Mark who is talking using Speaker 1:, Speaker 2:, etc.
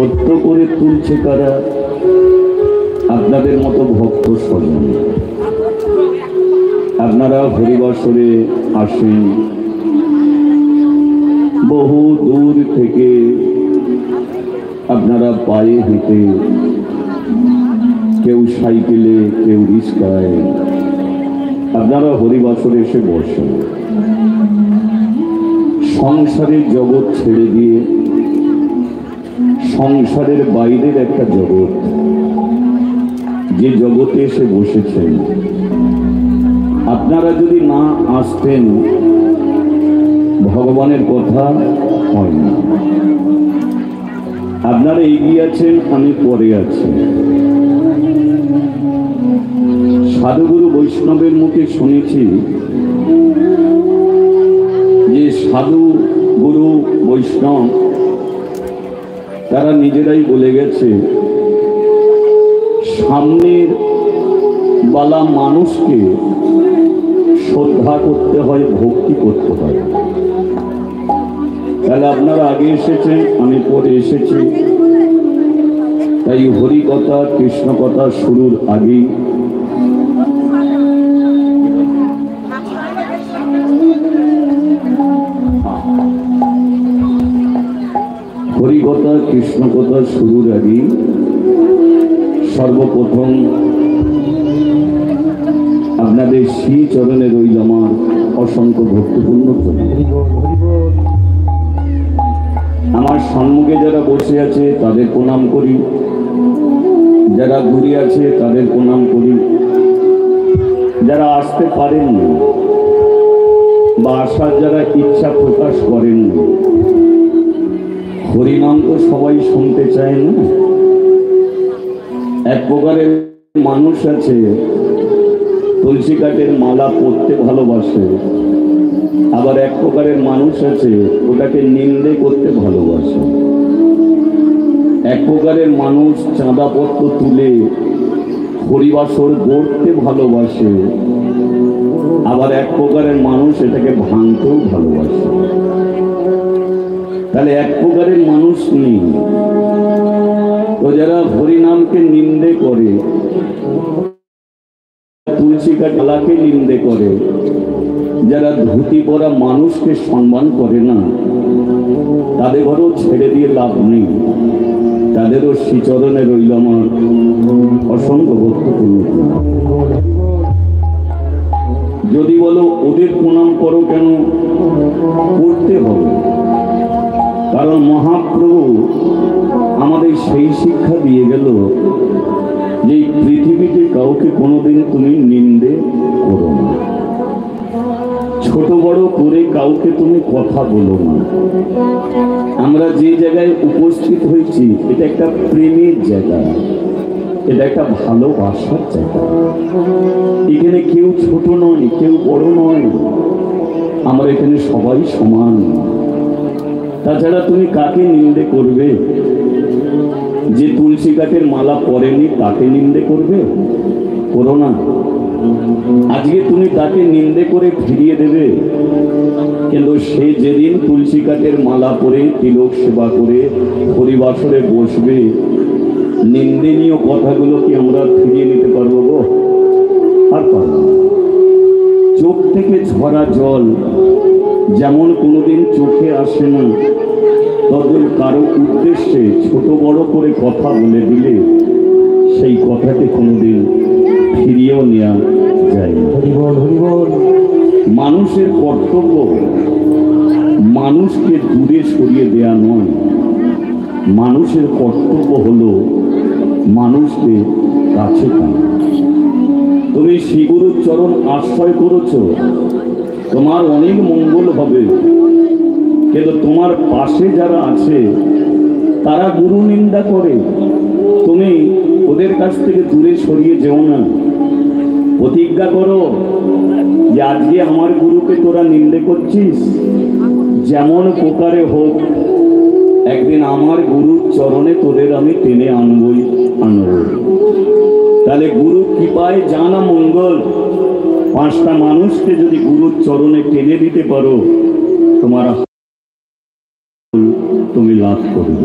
Speaker 1: সত্য করে তুলছে কারা? আপনাদের মতো ভক্ত স্বজন। আপনারা হরিবাসরে আসেন বহু দূর থেকে, আপনারা পায়ে হেঁটে, কেউ সাইকেলে, কেউ রিস্কায়, আপনারা হরিবাসরে এসে বসেন। সংসারের জগৎ ছেড়ে দিয়ে সংসারের বাইরের একটা জগৎ, যে জগতে এসে বসেছেন, আপনারা যদি না আসতেন ভগবানের কথা হয় না। আপনারা এগিয়ে আছেন, আমি পরে আছি। সাধুগুরু বৈষ্ণবের মুখে শুনেছি যে সাধু গুরু বৈষ্ণব তারা নিজেরাই বলে গেছে, সামনের বালা মানুষকে শ্রদ্ধা করতে হয়, ভক্তি করতে হয়। তাহলে আপনারা আগে এসেছেন, আমি পরে এসেছি, তাই হরি কথা কৃষ্ণ কথা শুরুর আগেই হরিকথা কৃষ্ণ কথা শুরুর আগে সর্বপ্রথম আপনাদের শ্রী চরণে রইল আমার অসংখ্য ভক্তিপূর্ণ প্রণাম। আমার সম্মুখে যারা বসে আছে তাদের প্রণাম করি, যারা দূরে আছে তাদের প্রণাম করি, যারা আসতে পারেন বা আসার যারা ইচ্ছা প্রকাশ করেন। হরিনাম তো সবাই শুনতে চায় না। এক প্রকারের মানুষ আছে তুলসী কাঠের মালা পরতে ভালোবাসে, আবার এক প্রকারের মানুষ আছে ওটাকে নিন্দে করতে ভালোবাসে। এক প্রকারের মানুষ চাঁদাপত্র তুলে হরিবাসর গড়তে ভালোবাসে, আবার এক প্রকারের মানুষ এটাকে ভাঙতেও ভালোবাসে। তাহলে এক প্রকারের মানুষ নেই। তো যারা হরিনামকে নিন্দে করে, তুলসী কাঠকে নিন্দে করে, যারা ধুতি পরা মানুষকে সম্মান করে না, তাদের ঘরেও ছেড়ে দিয়ে লাভ নেই। তাদেরও শ্রীচরণে রইল আমার অসংখ্য ভক্তপূর্ণ। যদি বলো ওদের প্রণাম করো কেন, করতে হবে, কারণ মহাপ্রভু আমাদের সেই শিক্ষা দিয়ে গেল যে পৃথিবীতে কাউকে কোনোদিন তুমি নিন্দে করো না, ছোট বড় করে কাউকে তুমি কথা বলো না। আমরা যে জায়গায় উপস্থিত হয়েছি এটা একটা প্রেমের জায়গা, এটা একটা ভালোবাসার জায়গা। এখানে কেউ ছোট নয়, কেউ বড় নয়, আমরা এখানে সবাই সমান। তাছাড়া তুমি কাকে নিন্দে করবে? যে তুলসী কাঠের মালা পরেনি তাকে নিন্দে করবে? করো না। আজকে তুমি তাকে নিন্দে করে ফিরিয়ে দেবে, কিন্তু সে যেদিন তুলসী কাঠের মালা পরে তিলক সেবা করে হরিবাসরে বসবে, নিন্দনীয় কথাগুলো কি আমরা ফিরিয়ে নিতে পারবো গো? আর পারবো না। চোখ থেকে ঝরা জল যেমন কোনোদিন চোখে আসে না, তখন কারো উদ্দেশ্যে ছোট বড় করে কথা বলে দিলে সেই কথাকে কোনোদিন ফিরিয়েও নেওয়া যায় না। মানুষের কর্তব্য মানুষকে দূরে সরিয়ে দেয়া নয়, মানুষের কর্তব্য হলো মানুষকে কাছে টানা। তুমি শ্রীগুরুর চরণ আশ্রয় করেছ, তোমার অনেক মঙ্গল হবে, কিন্তু তোমার পাশে যারা আছে তারা গুরু নিন্দা করে, তুমি ওদের কাছ থেকে দূরে সরিয়ে যেও না। প্রতিজ্ঞা করো যে আজকে আমার গুরুকে তোরা নিন্দে করছিস, যেমন প্রকারে হোক একদিন আমার গুরুর চরণে তোদের আমি টেনে আনবই আনব। তাহলে গুরু কৃপায় জানা মঙ্গল। পাঁচটা মানুষকে যদি গুরুর চরণে টেনে দিতে পারো, তোমার তুমি লাভ করবে।